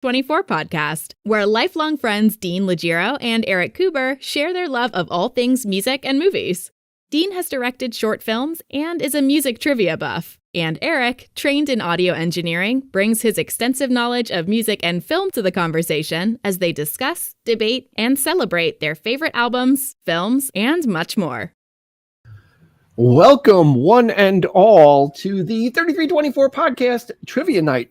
24 podcast, where lifelong friends Dean Legiro and Eric Kuber share their love of all things music and movies. Dean has directed short films and is a music trivia buff. And Eric, trained in audio engineering, brings his extensive knowledge of music and film to the conversation as they discuss, debate, and celebrate their favorite albums, films, and much more. Welcome, one and all, to the 3324 podcast Trivia Night.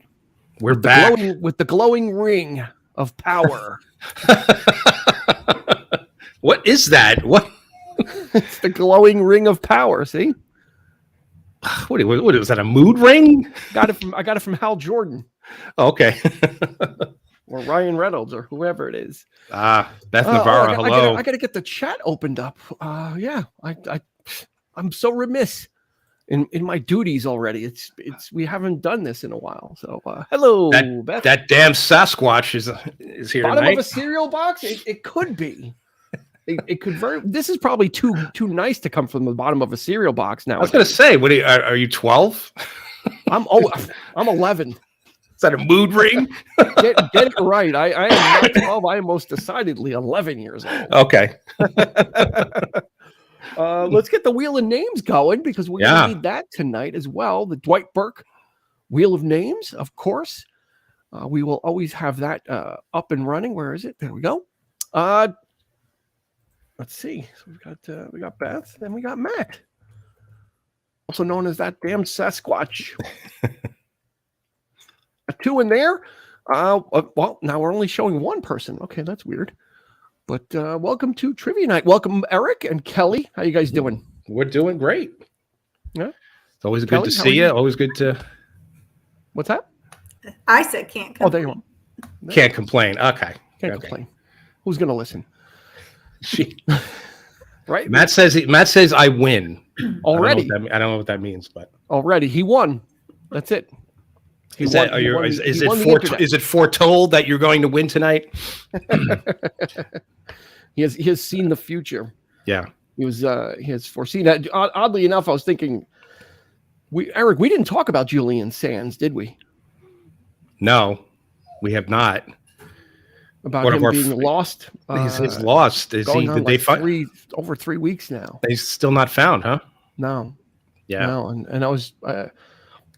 We're back with the glowing ring of power. What is that? What? It's the glowing ring of power. See? What is that? A mood ring? I got it from Hal Jordan. Oh, okay. Or Ryan Reynolds or whoever it is. Beth Navarro. Hello. I got to get the chat opened up. I'm so remiss in my duties already. It's we haven't done this in a while. So hello, Beth. That damn Sasquatch is here Bottom tonight. Of a cereal box? It could be. It could very. This is probably too nice to come from the bottom of a cereal box now. I was going to say, what are you 12? I'm 11. Is that a mood ring? Get it right. I am not 12. I am most decidedly 11 years old. Okay. Let's get the Wheel of Names going because we're going to need that tonight as well. The Dwight Burke Wheel of Names, of course. We will always have that up and running. Where is it? There we go. Let's see. So we got Beth and we got Matt, also known as that damn Sasquatch. A 2 in there. Well, now we're only showing one person. Okay, that's weird. But welcome to Trivia Night. Welcome, Eric and Kelly. How you guys doing? We're doing great. Yeah. It's always good to see you. Always good to. What's that? I said can't complain. Oh, there you go. Can't complain. Okay. Can't complain. Who's going to listen? Right? Matt says I win. Already. I don't know what that means, but already he won. That's it. Is it foretold that you're going to win tonight? He has seen the future. Yeah. He has foreseen that. Oddly enough, I was thinking Eric, we didn't talk about Julian Sands, did we? No, we have not. About him being lost. He's lost. Is he? Did they find over 3 weeks now? He's still not found, huh? No. Yeah. No, and I was.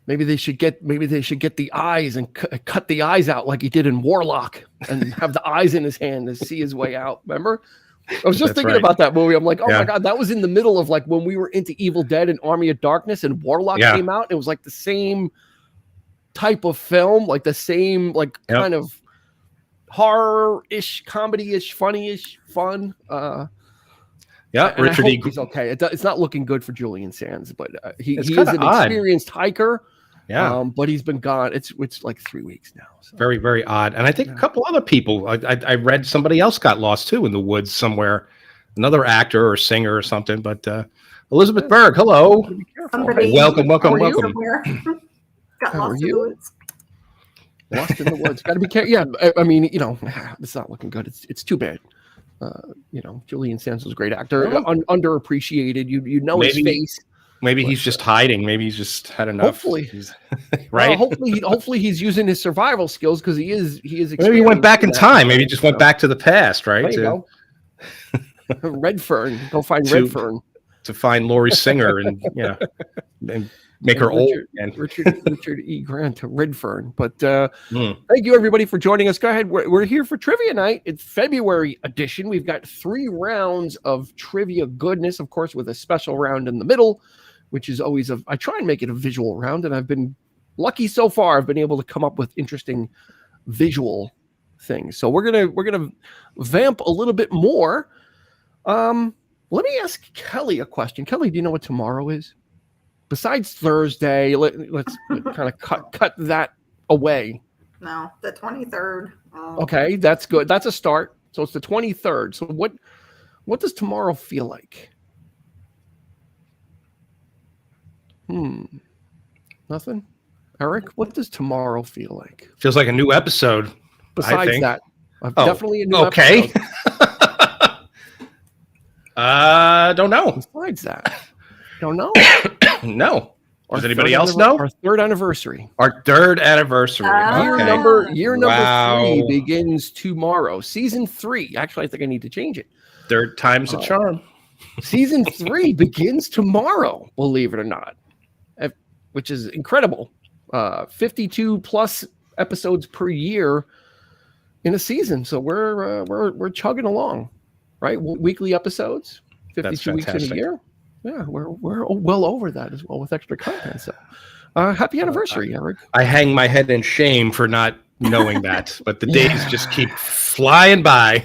Maybe they should get the eyes and cut the eyes out like he did in Warlock and have the eyes in his hand to see his way out. Remember? I was just thinking about that movie. I'm like, oh my God, that was in the middle of like when we were into Evil Dead and Army of Darkness and Warlock came out. It was like the same type of film, like the same kind of horror-ish, comedy-ish, funny-ish, fun. Richard E. He's okay. It's not looking good for Julian Sands, but he is an experienced hiker. Yeah, but he's been gone. It's like 3 weeks now. So. Very, very odd. And I think a couple other people. I read somebody else got lost too in the woods somewhere. Another actor or singer or something. But Elizabeth Berg, hello. Welcome. Got How lost are you? in the woods. Lost in the woods. Got to be careful. Yeah, I mean, it's not looking good. It's too bad. Julian Sands was a great actor, underappreciated. You know his face. Maybe he's just hiding. Maybe he's just had enough. Hopefully, right? Hopefully he's using his survival skills because he is. Maybe he went back in time. Maybe he just went back to the past, right? There you go. Redfern. Go find Redfern. To find Laurie Singer and and make her old. And Richard E. Grant to Redfern. But thank you everybody for joining us. Go ahead. We're here for Trivia Night. It's February edition. We've got 3 rounds of trivia goodness, of course, with a special round in the middle, which is always I try and make it a visual round, and I've been lucky so far. I've been able to come up with interesting visual things. So we're gonna vamp a little bit more. Let me ask Kelly a question. Kelly, do you know what tomorrow is? Besides Thursday, let's kind of cut that away. No, the 23rd. Okay, that's good. That's a start. So it's the 23rd. So what does tomorrow feel like? Nothing. Eric, what does tomorrow feel like? Feels like a new episode. Besides that, definitely a new episode. Don't know. Besides that, don't know. No. Does anybody else know? Our third anniversary. Our third anniversary. Year number 3 begins tomorrow. Season 3. Actually, I think I need to change it. Third time's a charm. Season 3 begins tomorrow, believe it or not, which is incredible. 52 plus episodes per year in a season. So we're chugging along, right? Weekly episodes, 52 weeks in a year. Yeah, we're well over that as well with extra content. So happy anniversary, Eric. I hang my head in shame for not knowing that, but the days just keep flying by.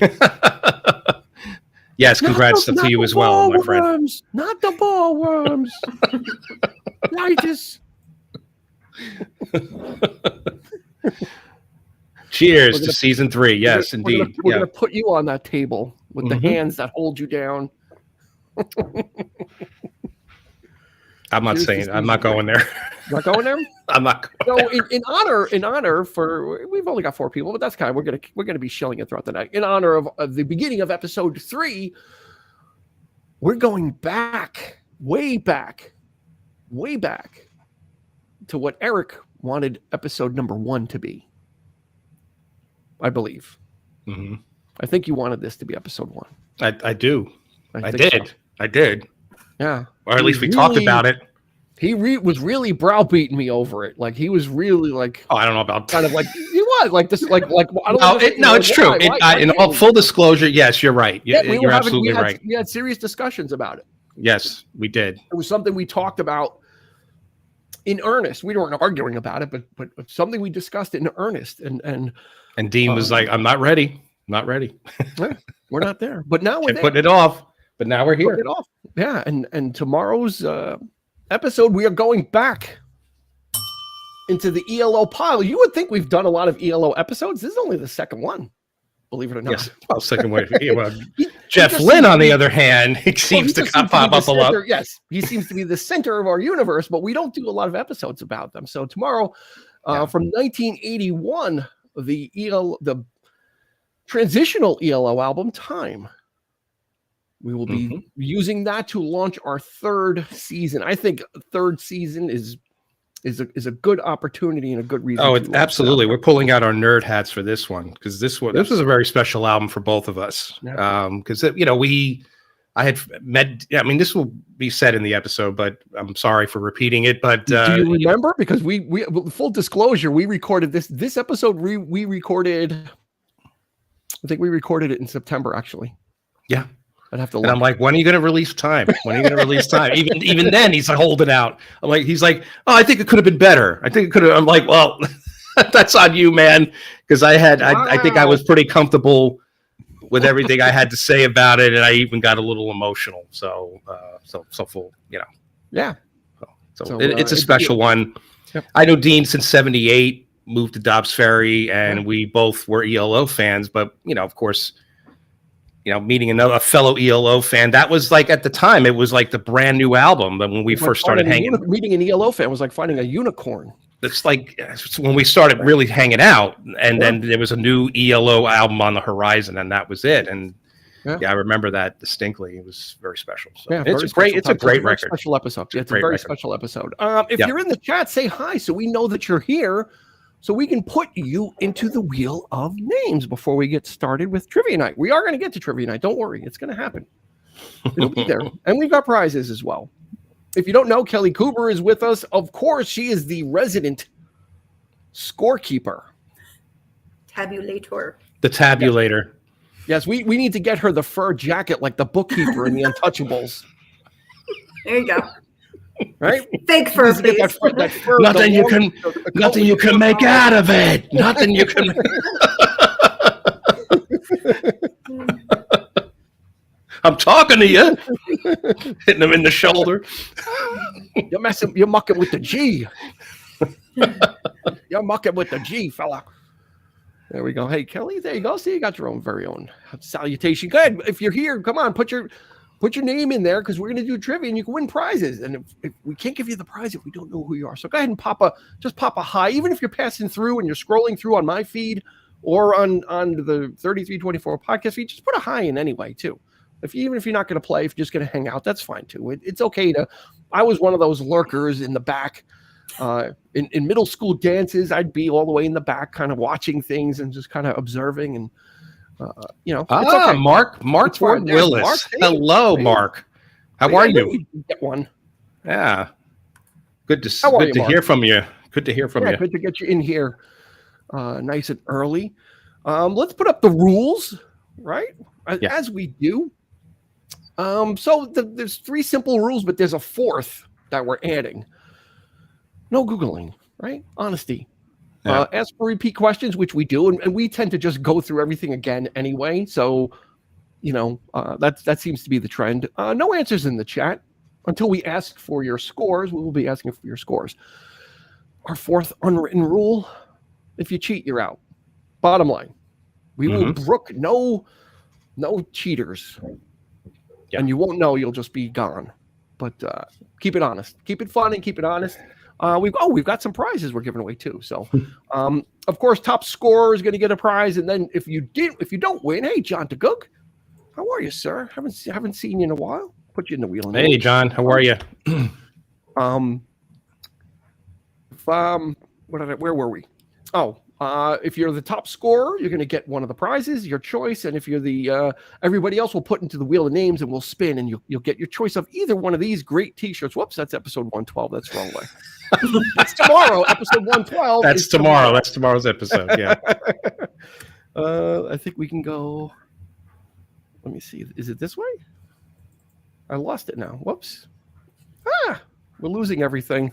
Yes, congrats to you as well, my friend. Not the ballworms. I just... Cheers to season 3. Yes, indeed. We're gonna put you on that table with the hands that hold you down. I'm not saying. I'm not going there. Not going there. I'm not going there. In honor for, we've only got 4 people, but that's kind of, we're gonna be shilling it throughout the night. In honor of the beginning of episode 3, we're going way back to what Eric wanted episode number 1 to be. I believe. Mm-hmm. I think you wanted this to be episode 1. I do. I did. So. I did. Yeah. Or at least we talked about it. He was really browbeating me over it. Like he was really like. Oh, I don't know about kind of like he was like this. Like I don't know. It's true. In all full disclosure, yes, you're right. You're absolutely right. We had serious discussions about it. Yes, we did. It was something we talked about in earnest. We weren't arguing about it, but something we discussed in earnest. And Dean was like, "I'm not ready. Not ready. We're not there." But now we're putting it off. But now we're here. Putting it off. Yeah, and tomorrow's episode, we are going back into the ELO pile. You would think we've done a lot of ELO episodes. This is only the second one, believe it or not. Yes, well, second one. Jeff Lynne, on the other hand, he seems to pop up a lot. Yes, he seems to be the center of our universe, but we don't do a lot of episodes about them. So tomorrow, from 1981, the transitional ELO album, Time. We will be using that to launch our 3rd season. I think third season is a good opportunity and a good reason. Oh, absolutely. We're pulling out our nerd hats for this one because this was a very special album for both of us. Because I had met. I mean, this will be said in the episode, but I'm sorry for repeating it. But do you remember? Because we full disclosure, we recorded this episode. We recorded. I think we recorded it in September, actually. Yeah. I'd have to. And I'm like, when are you going to release Time? When are you going to release Time? Even then, he's like holding out. He's like, oh, I think it could have been better. I think it could have. I'm like, well, that's on you, man. Because I think I was pretty comfortable with everything I had to say about it, and I even got a little emotional. So full, Yeah. So it's a special one. Yep. I know Dean since '78, moved to Dobbs Ferry, and we both were ELO fans. But of course. Meeting a fellow ELO fan, that was like at the time, it was like the brand new album. But when we first started hanging, meeting an ELO fan was like finding a unicorn. It's like when we started really hanging out, and then there was a new ELO album on the horizon, and that was it. And I remember that distinctly. It was very special. So it's a great record. Special episode. It's a very special episode. If you're in the chat, say hi so we know that you're here. So we can put you into the wheel of names before we get started with Trivia Night. We are going to get to Trivia Night. Don't worry. It's going to happen. It'll be there. And we've got prizes as well. If you don't know, Kelly Cooper is with us. Of course, she is the resident scorekeeper. Tabulator. The tabulator. Yes, we need to get her the fur jacket like the bookkeeper in the Untouchables. There you go. Right? Fake fur, please. That fur, nothing you can make out of it. Nothing you can. I'm talking to you. Hitting him in the shoulder. You're mucking with the G. You're mucking with the G, fella. There we go. Hey, Kelly, there you go. See, you got your own very own salutation. Go ahead. If you're here, come on, put your name in there because we're going to do trivia and you can win prizes. And if we can't give you the prize if we don't know who you are. So go ahead and pop a hi. Even if you're passing through and you're scrolling through on my feed or on the 3324 podcast feed, just put a hi in anyway, too. Even if you're not going to play, if you're just going to hang out, that's fine, too. It's okay to I was one of those lurkers in the back. In middle school dances, I'd be all the way in the back, kind of watching things and just kind of observing. And it's okay. Mark It's fine. There's Willis. Mark. Hey, Hello, hey. Mark. How Yeah, are I knew you? you'd get one. Yeah. Good to How are you, hear Mark? from you. Good to hear from you. Good to get you in here, nice and early. Let's put up the rules, right? As we do. So there's 3 simple rules, but there's a 4th that we're adding. No Googling, right? Honesty. Yeah. Ask for repeat questions, which we do, and we tend to just go through everything again anyway. So, that seems to be the trend. No answers in the chat until we ask for your scores. We will be asking for your scores. Our 4th unwritten rule: if you cheat, you're out. Bottom line, we will brook no cheaters, and you won't know. You'll just be gone. But keep it honest, keep it fun, and keep it honest. We've got some prizes we're giving away too. So, of course, top scorer is going to get a prize, and then if you don't win, hey, John DeGook, how are you, sir? Haven't seen you in a while. Put you in the wheel. Hey, John, how are you? Where were we? Oh, if you're the top scorer, you're going to get one of the prizes, your choice. And if you're the everybody else will put into the wheel of names and we'll spin, and you'll get your choice of either one of these great T-shirts. Whoops, that's episode 112. That's the wrong way. That's tomorrow. Episode 112. That's tomorrow. That's tomorrow's episode. Yeah. I think we can go. Let me see. Is it this way? I lost it now. Whoops. We're losing everything.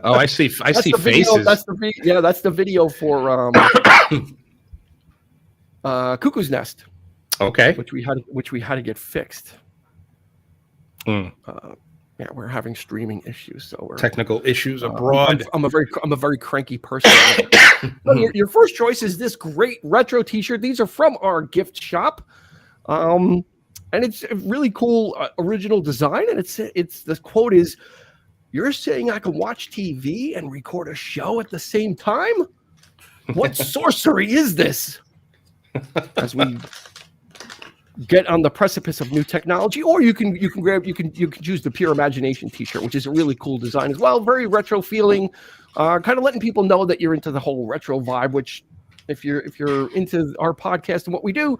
Oh, I see faces. Video, that's the video for Cuckoo's Nest. Okay. Which we had to get fixed. We're having streaming issues, so we're technical issues abroad. I'm a very cranky person. So your first choice is this great retro T-shirt. These are from our gift shop, and it's a really cool original design. And it's the quote is, "You're saying I can watch TV and record a show at the same time? What sorcery is this?" As we get on the precipice of new technology, or you can choose the Pure Imagination T-shirt, which is a really cool design as well. Very retro feeling, kind of letting people know that you're into the whole retro vibe. Which, if you're into our podcast and what we do,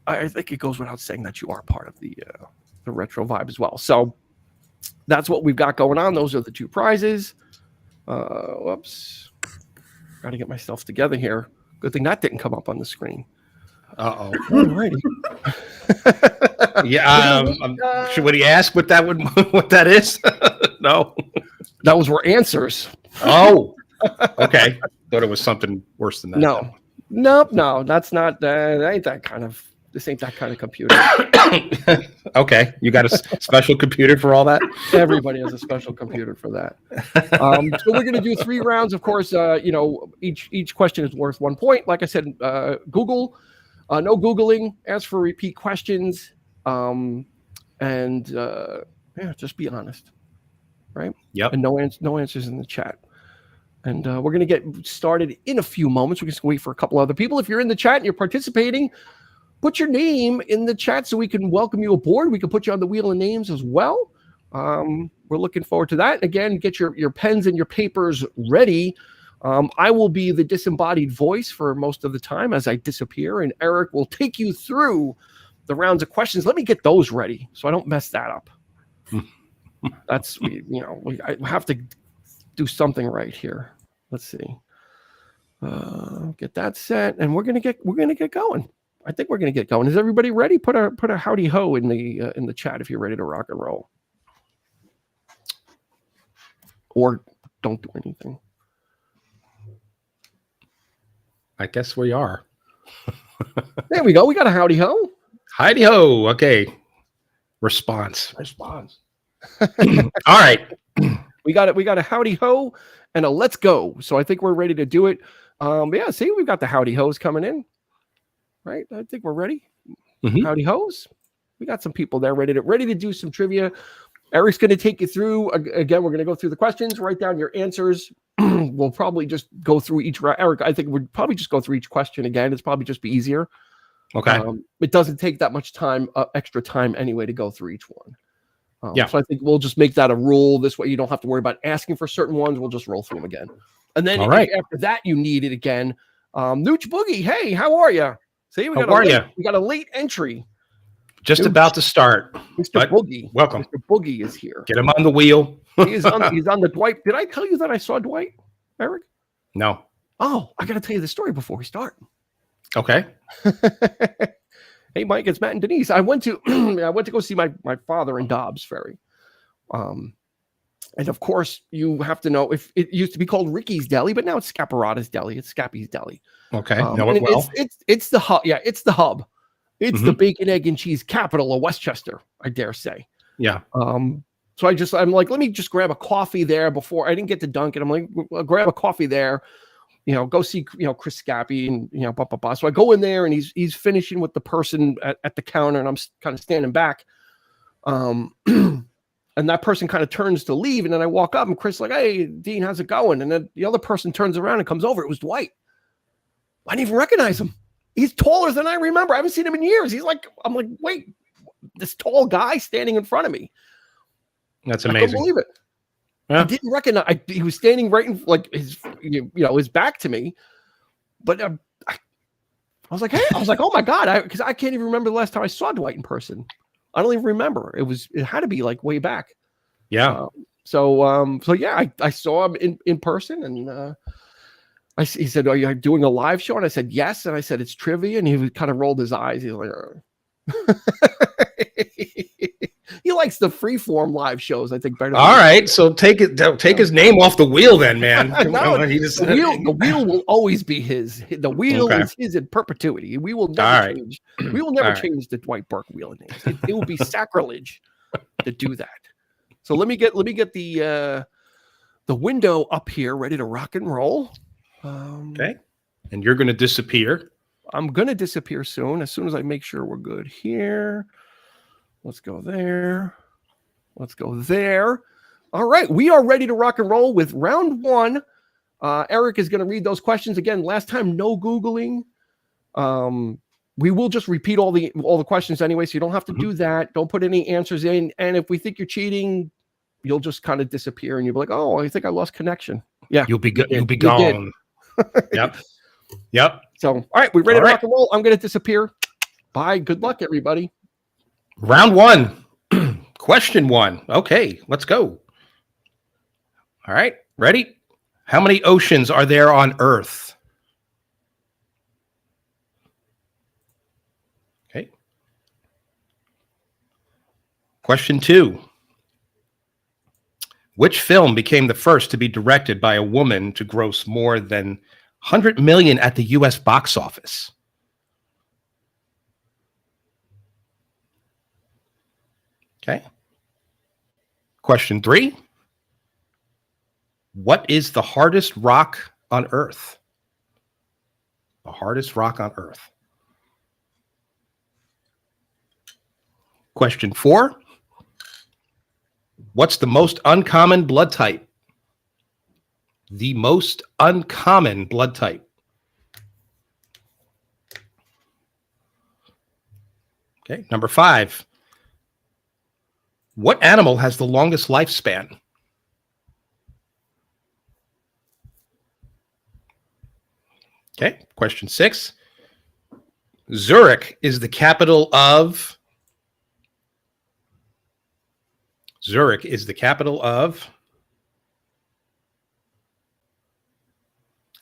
I think it goes without saying that you are part of the retro vibe as well. So that's what we've got going on. Those are the 2 prizes. Whoops, got to get myself together here. Good thing that didn't come up on the screen. Uh-oh. Alrighty. Yeah. Should we ask what that is? No. Those were answers. Oh. Okay. Thought it was something worse than that. No. Nope. That's not. Ain't that kind of. This ain't that kind of computer. Okay. You got a special computer for all that? Everybody has a special computer for that. So we're going to do 3 rounds. Of course, each question is worth 1 point. Like I said, Google. No Googling. Ask for repeat questions, and just be honest, right? Yep. And no answers in the chat. And we're going to get started in a few moments. We're just going to wait for a couple other people. If you're in the chat and you're participating, put your name in the chat so we can welcome you aboard. We can put you on the wheel of names as well. We're looking forward to that. Again, get your pens and your papers ready. I will be the disembodied voice for most of the time as I disappear, and Eric will take you through the rounds of questions. Let me get those ready so I don't mess that up. That's I have to do something right here. Let's see. Get that set, and we're gonna get going. I think we're gonna get going. Is everybody ready? Put a howdy ho in the chat if you're ready to rock and roll, or don't do anything. I guess we are. There we go. We got a howdy ho. Howdy ho. Okay. Response. All right. We got a howdy ho and a let's go. So I think we're ready to do it. See, we've got the howdy hoes coming in. Right? I think we're ready. Howdy hoes. We got some people there ready to do some trivia. Eric's going to take you through. Again, we're going to go through the questions, write down your answers. We'll probably just go through each. Eric, I think we'd probably just go through each question again. It's probably just be easier. Okay. It doesn't take that much time, extra time anyway, to go through each one. So I think we'll just make that a rule. This way you don't have to worry about asking for certain ones. We'll just roll through them again. And then after that, you need it again. Nooch Boogie, hey, how are you? See, we got a late entry. Just Nooch, about to start. Mr. Boogie. Welcome. Mr. Boogie is here. Get him on the wheel. He's on the Dwight. Did I tell you that I saw Dwight, Eric? No. Oh, I got to tell you the story before we start. Okay. Hey, Mike, it's Matt and Denise. I went to go see my father in Dobbs Ferry. And of course, you have to know if it used to be called Ricky's Deli, but now it's Scaparato's Deli. It's Scappy's Deli. Okay. Know it well. It's the hub. Yeah, it's the hub. It's the bacon, egg, and cheese capital of Westchester, I dare say. Yeah. So I'm like, let me just grab a coffee there before I didn't get to Dunkin'. I'm like, I'll grab a coffee there, go see, Chris Scappy and, blah, blah, blah. So I go in there and he's finishing with the person at the counter and I'm kind of standing back. And that person kind of turns to leave. And then I walk up and Chris is like, hey, Dean, how's it going? And then the other person turns around and comes over. It was Dwight. I didn't even recognize him. He's taller than I remember. I haven't seen him in years. I'm like, wait, this tall guy standing in front of me. That's amazing. I couldn't believe it. Yeah. I didn't recognize. He was standing right in his back to me. But I was like, hey, oh my God, because I can't even remember the last time I saw Dwight in person. I don't even remember. It had to be like way back. Yeah. So yeah, I saw him in person and he said, are you doing a live show? And I said, yes. And I said, it's trivia. And he kind of rolled his eyes. He was like, he likes the freeform live shows, I think, better. All right. So take his name off the wheel then, man. The wheel will always be his. The wheel is his in perpetuity. We will never change. We will never change the Dwight Burke wheel name. It will be sacrilege to do that. So let me get the window up here ready to rock and roll. Okay. And you're going to disappear. I'm going to disappear soon. As soon as I make sure we're good here. Let's go there. Let's go there. All right. We are ready to rock and roll with round one. Eric is going to read those questions again. Last time, no Googling. We will just repeat all the questions anyway, so you don't have to do that. Don't put any answers in. And if we think you're cheating, you'll just kind of disappear and you'll be like, oh, I think I lost connection. Yeah. You'll be good. You'll be gone. Yep. So, all right, we're ready to rock and roll. I'm going to disappear. Bye. Good luck, everybody. Round one. Question one. Okay, let's go. All right, ready? How many oceans are there on Earth? Okay. Question two. Which film became the first to be directed by a woman to gross more than 100 million at the U.S. box office? Okay. Question three. What is the hardest rock on Earth? The hardest rock on Earth. Question four. What's the most uncommon blood type? The most uncommon blood type. Okay. Number five. What animal has the longest lifespan? Okay. Question six. Zurich is the capital of. Zurich is the capital of.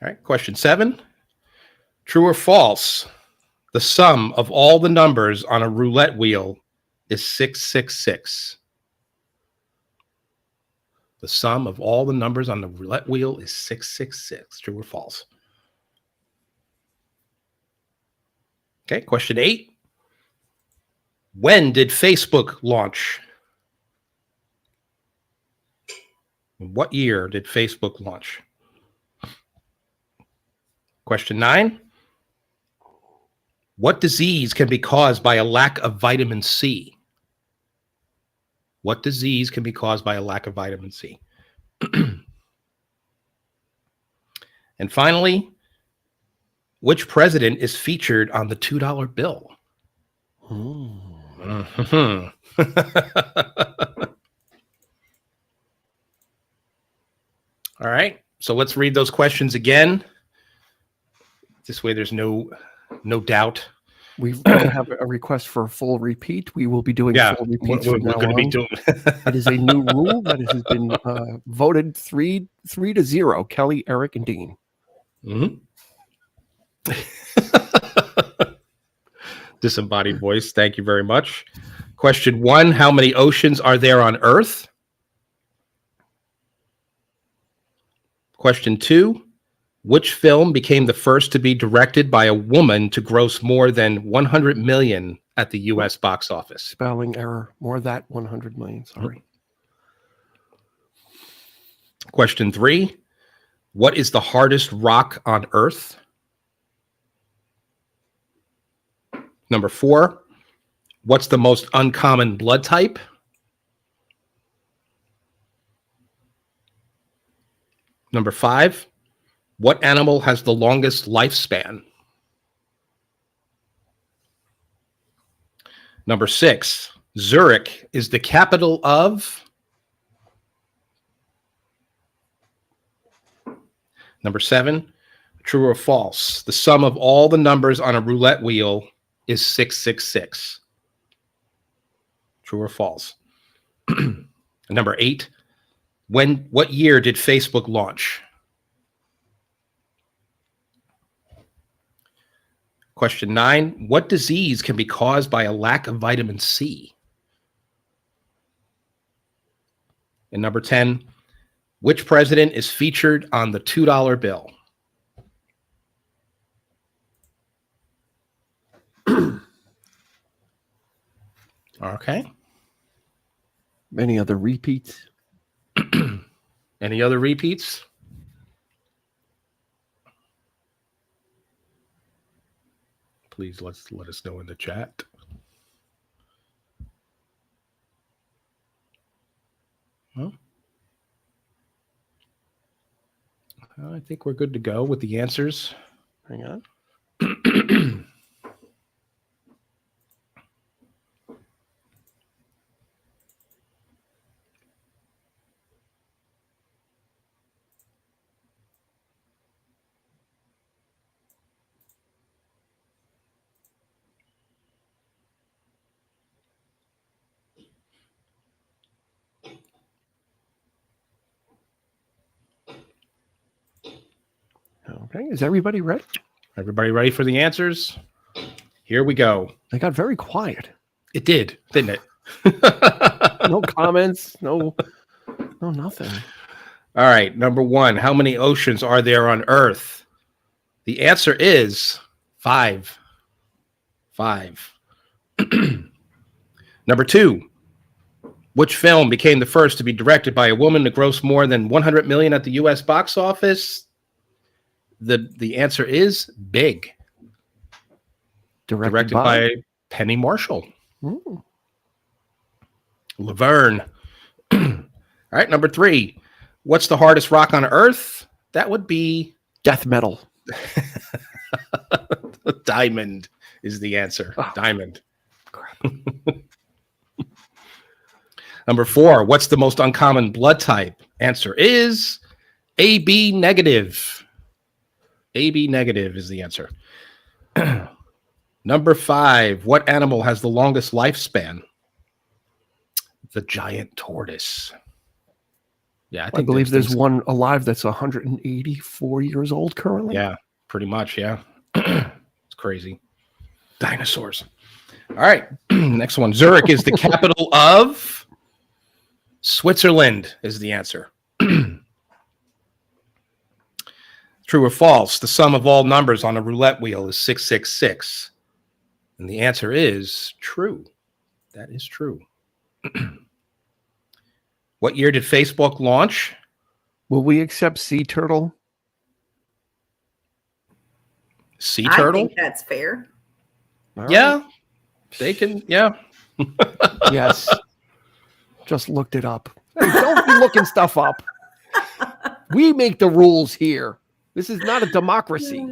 All right. Question seven. True or false? The sum of all the numbers on a roulette wheel is 666. The sum of all the numbers on the roulette wheel is 666. True or false? Okay, question 8. When did Facebook launch? What year did Facebook launch? Question 9. What disease can be caused by a lack of vitamin C? What disease can be caused by a lack of vitamin C? And finally, which president is featured on the $2 bill? All right. So let's read those questions again. This way there's no doubt. We're going to have a request for a full repeat. We will be doing full repeats we're from now going to be on. doing. It is a new rule that has been voted 3-0. Kelly, Eric, and Dean. Mm-hmm. Disembodied voice. Thank you very much. Question 1: how many oceans are there on Earth? Question 2: which film became the first to be directed by a woman to gross more than 100 million at the U.S. box office? Spelling error. More that 100 million. Sorry. Question 3: what is the hardest rock on Earth? Number 4: what's the most uncommon blood type? Number 5: what animal has the longest lifespan? Number 6: Zurich is the capital of? Number 7: true or false? The sum of all the numbers on a roulette wheel is 666. True or false? Number 8: what year did Facebook launch? Question 9: what disease can be caused by a lack of vitamin C? And number 10: which president is featured on the $2 bill? Okay. Any other repeats? Any other repeats? Please let us know in the chat. Well, I think we're good to go with the answers. Hang on. Okay, is everybody ready? Everybody ready for the answers? Here we go. They got very quiet. It did, didn't it? No comments, no nothing. All right, number 1: how many oceans are there on Earth? The answer is 5. 5. Number 2: which film became the first to be directed by a woman to gross more than 100 million at the U.S. box office? The answer is Big. Directed by Penny Marshall. Ooh. Laverne. All right, number 3: what's the hardest rock on Earth? That would be Death metal. Diamond is the answer. Oh. Diamond. Crap. Number 4: what's the most uncommon blood type? Answer is AB negative. AB negative is the answer. Number 5: what animal has the longest lifespan? The giant tortoise. Yeah, I believe there's one alive that's 184 years old currently. Yeah, pretty much. Yeah. It's crazy. Dinosaurs. All right. Next one. Zurich is the capital of? Switzerland is the answer. True or false? The sum of all numbers on a roulette wheel is 666. And the answer is true. That is true. What year did Facebook launch? Will we accept sea turtle? Sea I turtle? think that's fair. All Yeah. right. They can, yeah. Yes. Just looked it up. Hey, don't be looking stuff up. We make the rules here. This is not a democracy.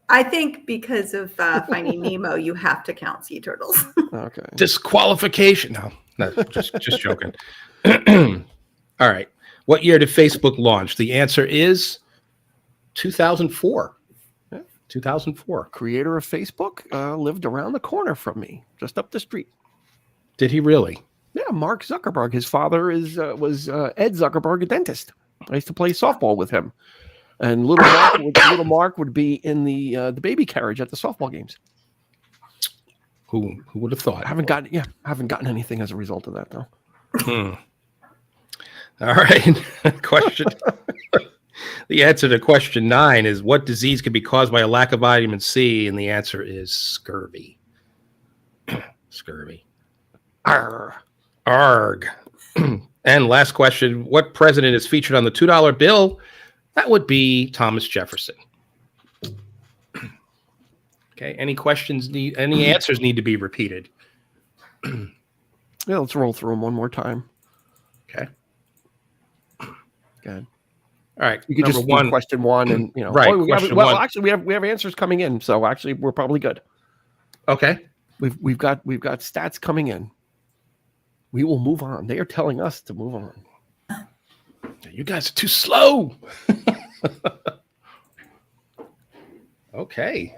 I think because of Finding Nemo, you have to count sea turtles. Okay. Disqualification. No, just joking. All right. What year did Facebook launch? The answer is 2004. 2004. Creator of Facebook lived around the corner from me, just up the street. Did he really? Yeah, Mark Zuckerberg. His father was Ed Zuckerberg, a dentist. I used to play softball with him, and little Mark would be in the baby carriage at the softball games. Who would have thought? I haven't gotten anything as a result of that though. All right, question. The answer to question 9 is what disease can be caused by a lack of vitamin C, and the answer is scurvy. Scurvy. Arg. And last question, what president is featured on the $2 bill? That would be Thomas Jefferson. Okay, any answers need to be repeated? Yeah, let's roll through them one more time. Okay. Good. All right. You can just do question 1 and right. Actually we have answers coming in, so actually we're probably good. Okay. We've got stats coming in. We will move on. They are telling us to move on. You guys are too slow. Okay.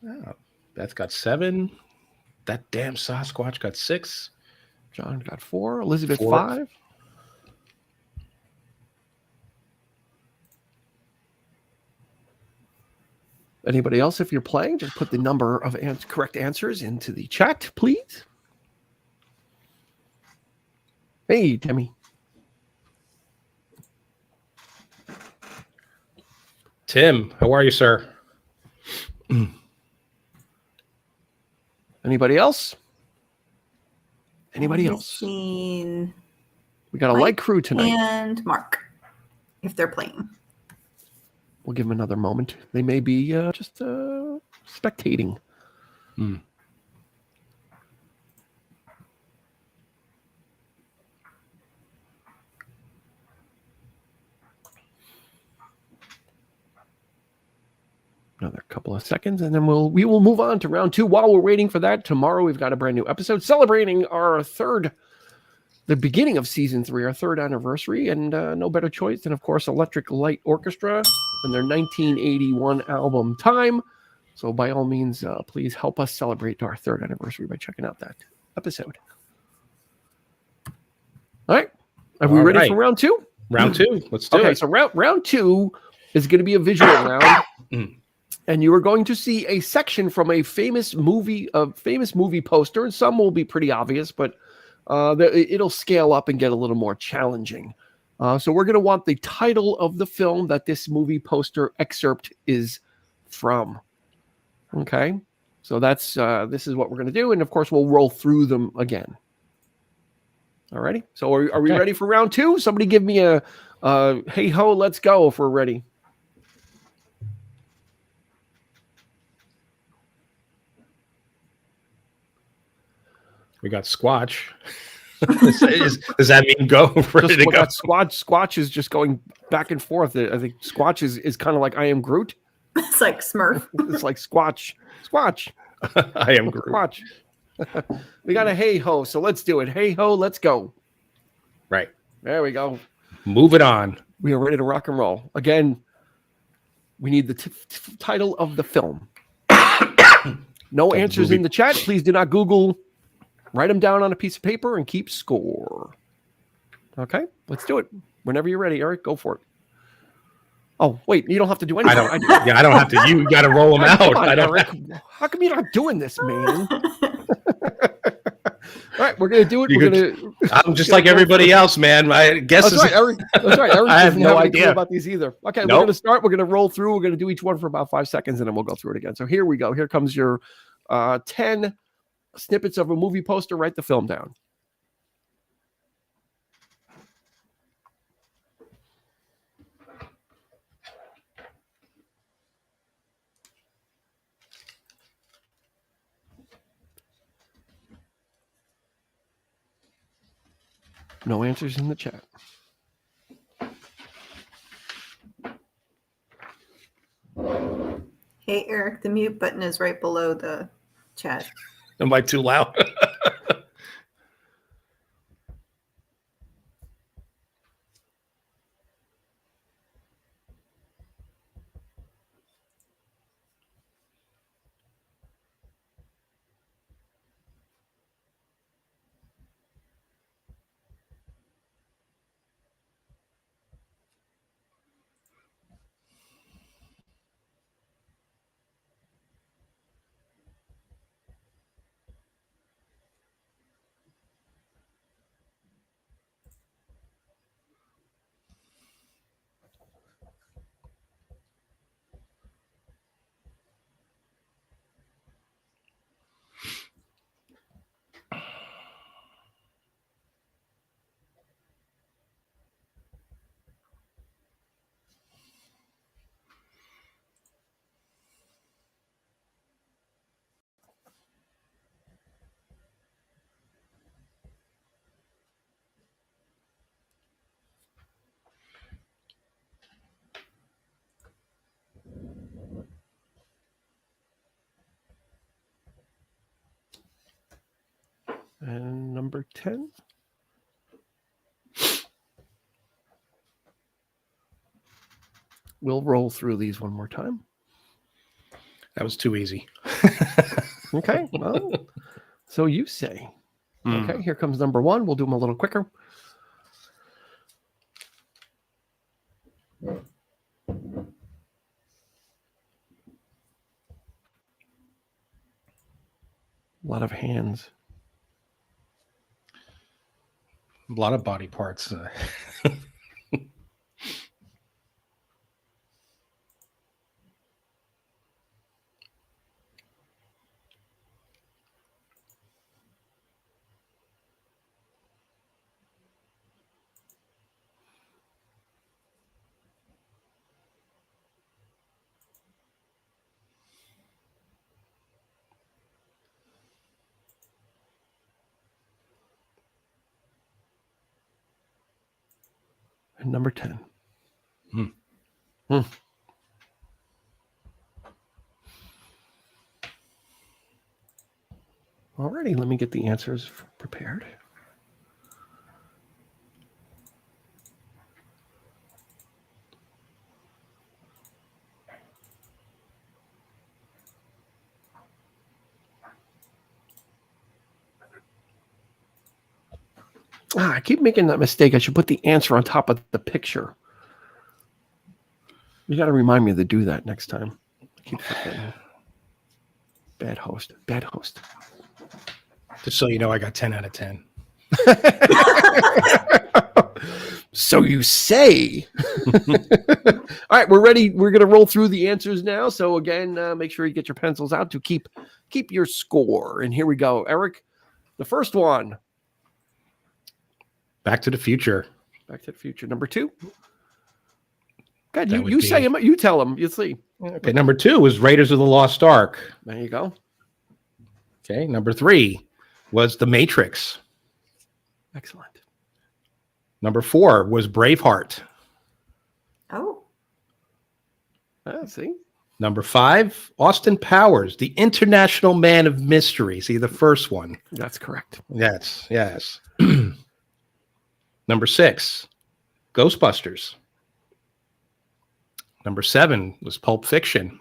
Oh, Beth got 7. That damn Sasquatch got 6. John got 4. Elizabeth 5. Anybody else, if you're playing, just put the number of correct answers into the chat, please. Hey, Timmy. Tim, how are you, sir? Anybody else? Anybody else? We got a light crew tonight. And Mark, if they're playing. We'll give them another moment. They may be just spectating. Another couple of seconds, and then we will move on to round 2. While we're waiting for that, tomorrow we've got a brand new episode celebrating the beginning of season 3, our 3rd anniversary, and no better choice than, of course, Electric Light Orchestra and their 1981 album Time. So by all means, please help us celebrate our 3rd anniversary by checking out that episode. All right. Are we ready for round 2? Round 2. Let's do it. Okay, so round 2 is going to be a visual round. And you are going to see a section from a famous movie poster, and some will be pretty obvious, but it'll scale up and get a little more challenging. So we're going to want the title of the film that this movie poster excerpt is from. Okay, so this is what we're going to do, and of course we'll roll through them again. Alrighty, so are we ready for round 2? Somebody give me a hey ho, let's go if we're ready. We got Squatch. Does that mean go? Ready to go? Squatch is just going back and forth. I think Squatch is kind of like I Am Groot. It's like Smurf. It's like Squatch. I Am Groot. Squatch. We got a hey ho, so let's do it. Hey ho, let's go. Right. There we go. Move it on. We are ready to rock and roll. Again, we need the title of the film. No answers in the chat. Please do not Google. Write them down on a piece of paper and keep score. Okay, let's do it. Whenever you're ready, Eric, go for it. Oh, wait, you don't have to do anything. I don't have to. You got to roll them out. Eric. How come you're not doing this, man? All right, we're going to do it. I'm just like everybody else, man. I guess that's right, Eric. That's right. Eric I have no idea about these either. Okay, nope. We're going to start. We're going to roll through. We're going to do each one for about 5 seconds, and then we'll go through it again. So here we go. Here comes your 10 snippets of a movie poster. Write the film down. No answers in the chat. Hey, Eric, the mute button is right below the chat. Am I too loud? And number 10. We'll roll through these one more time. That was too easy. Okay. Well, so you say. Okay, here comes number 1. We'll do them a little quicker. A lot of hands. A lot of body parts. And number 10. Alrighty, let me get the answers prepared. I keep making that mistake. I should put the answer on top of the picture. You got to remind me to do that next time. I keep forgetting. Bad host. Just so you know, I got 10 out of 10. So you say. All right, we're ready. We're going to roll through the answers now. So again, make sure you get your pencils out to keep your score. And here we go. Eric, the first one. Back to the Future. Back to the Future. Number 2. God, That would you be- say him. You tell him. You see. Okay, number 2 was Raiders of the Lost Ark. There you go. Okay, number 3 was The Matrix. Excellent. Number 4 was Braveheart. Oh, See. Number 5, Austin Powers, The International Man of Mystery. See, the first one. That's correct. Yes. Number 6, Ghostbusters. Number 7 was Pulp Fiction.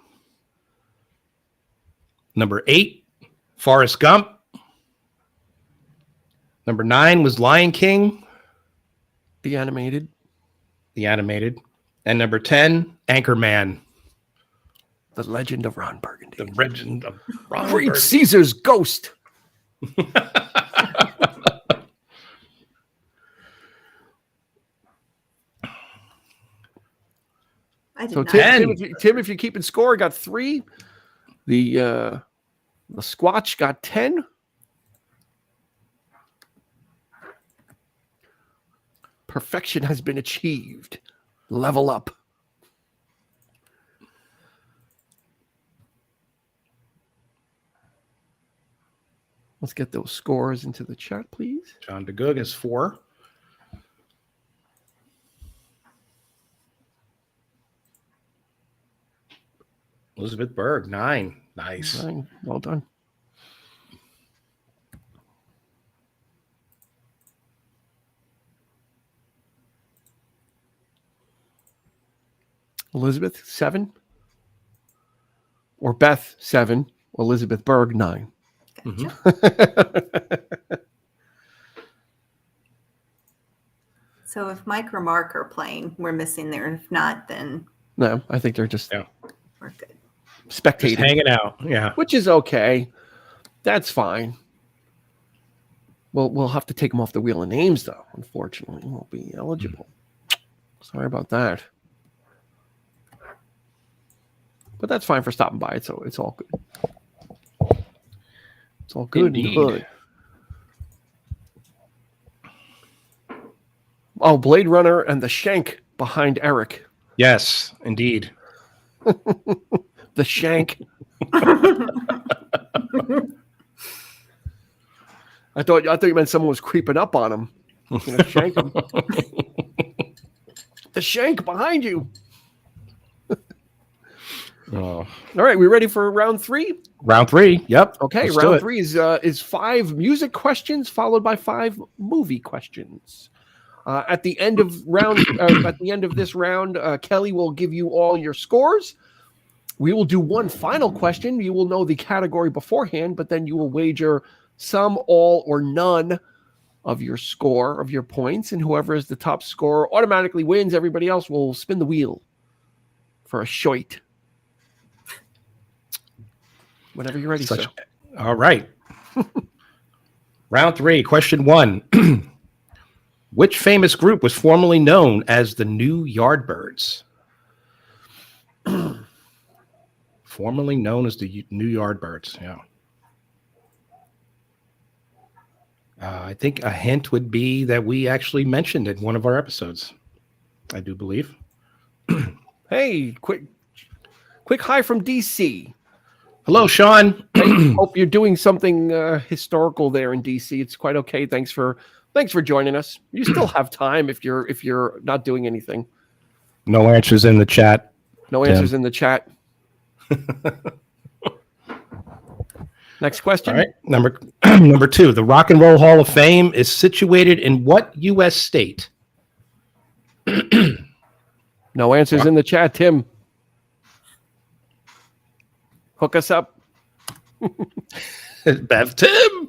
Number 8, Forrest Gump. Number 9 was Lion King. The animated. And number 10, Anchorman. The Legend of Ron Burgundy. The Legend of Ron Great Burgundy. Caesar's ghost. I did So not. Tim, if you're keeping score, got 3. The Squatch got 10. Perfection has been achieved. Level up. Let's get those scores into the chat, please. John DeGoog is 4. Elizabeth Berg, 9. Nice. 9. Well done. Elizabeth, 7. Or Beth, 7. Elizabeth Berg, 9. Mm-hmm. So if Mike or Mark are playing, we're missing there. If not, then No, I think they're just we're good. spectating. Just hanging out. Yeah. Which is okay. That's fine. We'll have to take them off the wheel of names, though. Unfortunately, won't be eligible. Sorry about that. But that's fine for stopping by. It's all good. It's all good. Indeed. Good. Oh, Blade Runner and the Shank behind Eric. Yes, indeed. The Shank. I thought you meant someone was creeping up on him. Shank him. The Shank behind you. Oh. All right, we ready for round 3? Round 3. Yep. Okay, Let's round 3 is 5 music questions followed by 5 movie questions. At the end of this round, Kelly will give you all your scores. We will do one final question. You will know the category beforehand, but then you will wager some, all, or none of your score, of your points, and whoever is the top scorer automatically wins. Everybody else will spin the wheel for a shoit. Whenever you're ready, sir. All right. Round 3, question 1. Which famous group was formerly known as the New Yardbirds? Formerly known as the New Yardbirds, yeah. I think a hint would be that we actually mentioned it in one of our episodes. I do believe. Hey, quick hi from DC. Hello, Sean. Hey, hope you're doing something historical there in DC. It's quite okay. Thanks for joining us. You still have time if you're not doing anything. No answers in the chat. No answers in the chat. Next question. All right. Number 2. The Rock and Roll Hall of Fame is situated in what U.S. state? No answers in the chat, Tim. Hook us up. Bev Tim.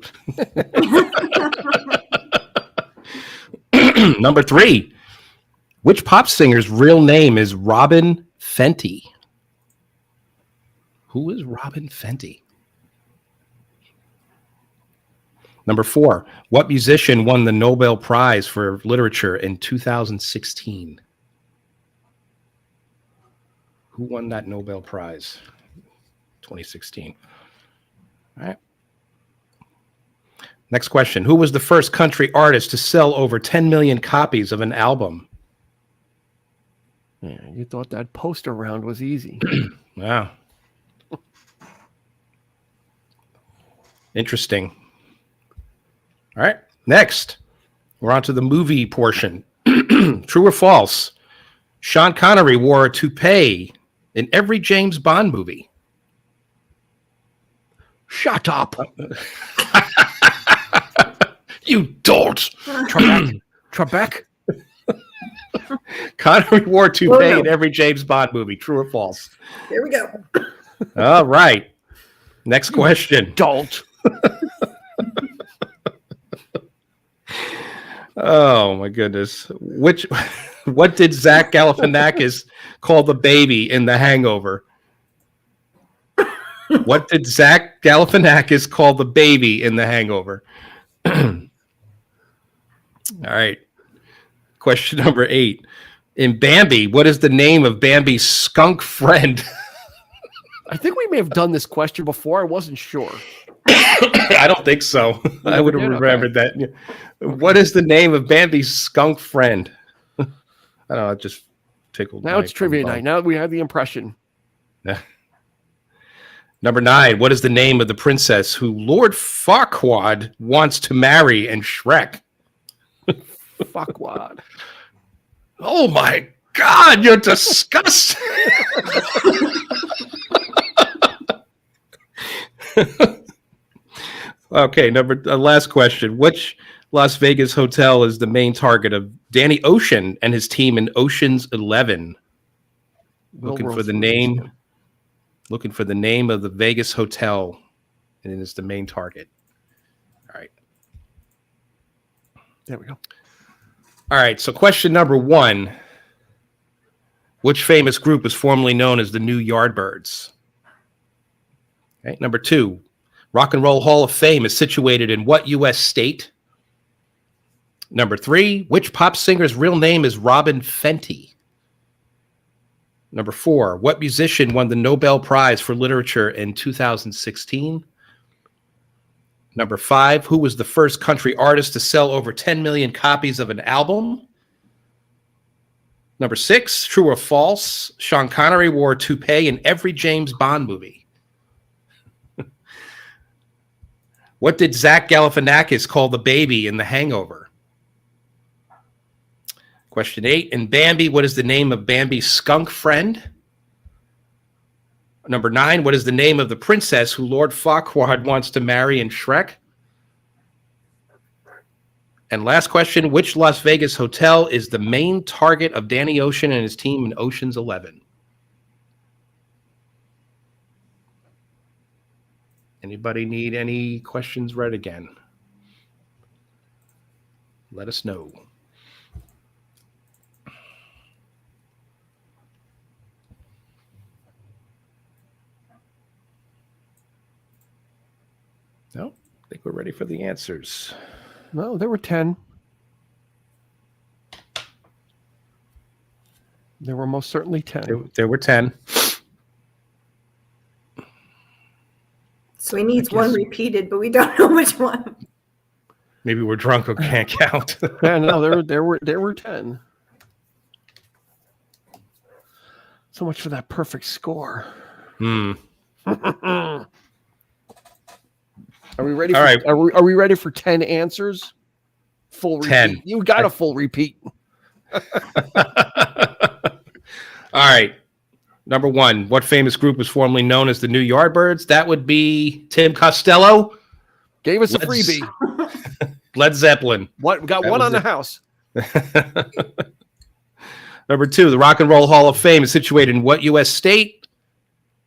Number 3. Which pop singer's real name is Robin Fenty? Who is Robin Fenty? Number 4. What musician won the Nobel Prize for Literature in 2016? Who won that Nobel Prize? 2016. All right. Next question. Who was the first country artist to sell over 10 million copies of an album? Yeah, you thought that poster round was easy. Wow. Interesting. All right. Next, we're on to the movie portion. True or false? Sean Connery wore a toupee in every James Bond movie. Shut up. You dolt. Trebek? Connery wore a toupee in every James Bond movie. True or false? Here we go. All right. Next question. Dolt. Oh my goodness. What did Zach Galifianakis call the baby in The Hangover? What did Zach Galifianakis call the baby in The Hangover? All right. Question number 8. In Bambi, what is the name of Bambi's skunk friend? I think we may have done this question before. I wasn't sure. I don't think so. I would have remembered that. What is the name of Bambi's skunk friend? I don't know. It just tickled. Now it's trivia night. Now we have the impression. Number 9. What is the name of the princess who Lord Farquaad wants to marry in Shrek? Fuckwad. Oh my God, you're disgusting. Okay, last question. Which Las Vegas hotel is the main target of Danny Ocean and his team in Ocean's 11? Looking for the name of the Vegas hotel, and it is the main target. All right. There we go. All right, so question number 1. Which famous group is formerly known as the New Yardbirds? Okay, number 2. Rock and Roll Hall of Fame is situated in what U.S. state? Number 3. Which pop singer's real name is Robin Fenty? Number 4. What musician won the Nobel Prize for Literature in 2016? Number 5. Who was the first country artist to sell over 10 million copies of an album? Number 6. True or false? Sean Connery wore a toupee in every James Bond movie. What did Zach Galifianakis call the baby in The Hangover? Question 8. In Bambi, what is the name of Bambi's skunk friend? Number 9. What is the name of the princess who Lord Farquaad wants to marry in Shrek? And last question. Which Las Vegas hotel is the main target of Danny Ocean and his team in Ocean's 11? Anybody need any questions read again? Let us know. No, I think we're ready for the answers. No, there were 10. There were most certainly 10. There were 10. So he needs one repeated, but we don't know which one. Maybe we're drunk or can't count. Yeah, no, there were 10. So much for that perfect score. Hmm. Are we ready? All right. Are we ready for 10 answers? Full repeat. 10. You got a full repeat. All right. Number 1. What famous group was formerly known as the New Yardbirds? That would be Tim Costello. Gave us a freebie. Led Zeppelin. What? We got one on the house. Number 2. The Rock and Roll Hall of Fame is situated in what U.S. state?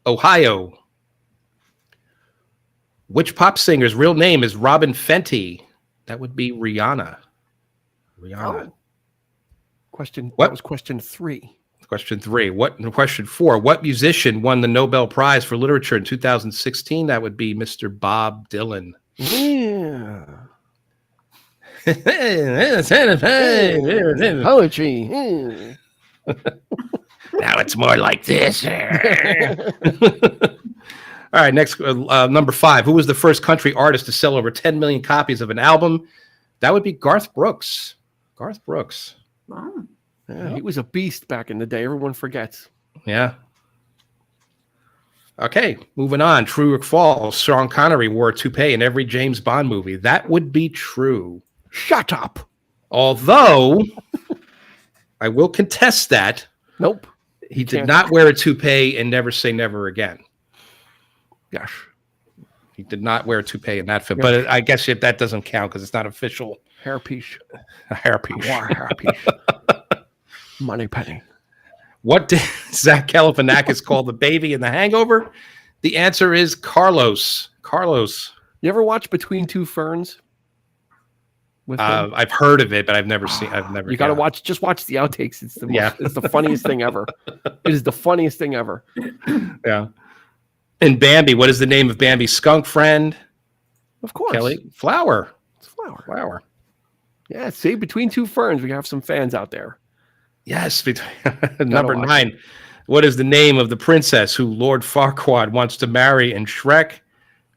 Ohio. Which pop singer's real name is Robin Fenty? That would be Rihanna. Oh. Question. What? That was question 3. Question 3. Question 4. What musician won the Nobel Prize for Literature in 2016? That would be Mr. Bob Dylan. Yeah. Poetry. Yeah. Now it's more like this. All right, next, number 5. Who was the first country artist to sell over 10 million copies of an album? That would be Garth Brooks. Garth Brooks. Wow. Yeah, he was a beast back in the day. Everyone forgets. Yeah. Okay, moving on. True or false? Sean Connery wore a toupee in every James Bond movie. That would be true. Shut up. Although, I will contest that. Nope. He did not wear a toupee in Never Say Never Again. Yes. He did not wear a toupee in that film. But I guess that doesn't count because it's not official. Hairpiece. A hairpiece. Hairpiece. Money penny. What did Zach Galifianakis call the baby in The Hangover? The answer is Carlos. Carlos. You ever watch Between Two Ferns? I've heard of it, but I've never seen. You got to watch. Just watch the outtakes. It's It's the funniest thing ever. It is the funniest thing ever. Yeah. And Bambi. What is the name of Bambi's skunk friend? Of course, Kelly. Flower. It's Flower. Flower. Yeah. See, Between Two Ferns, we have some fans out there. Yes. Number 9. What is the name of the princess who Lord Farquaad wants to marry in Shrek?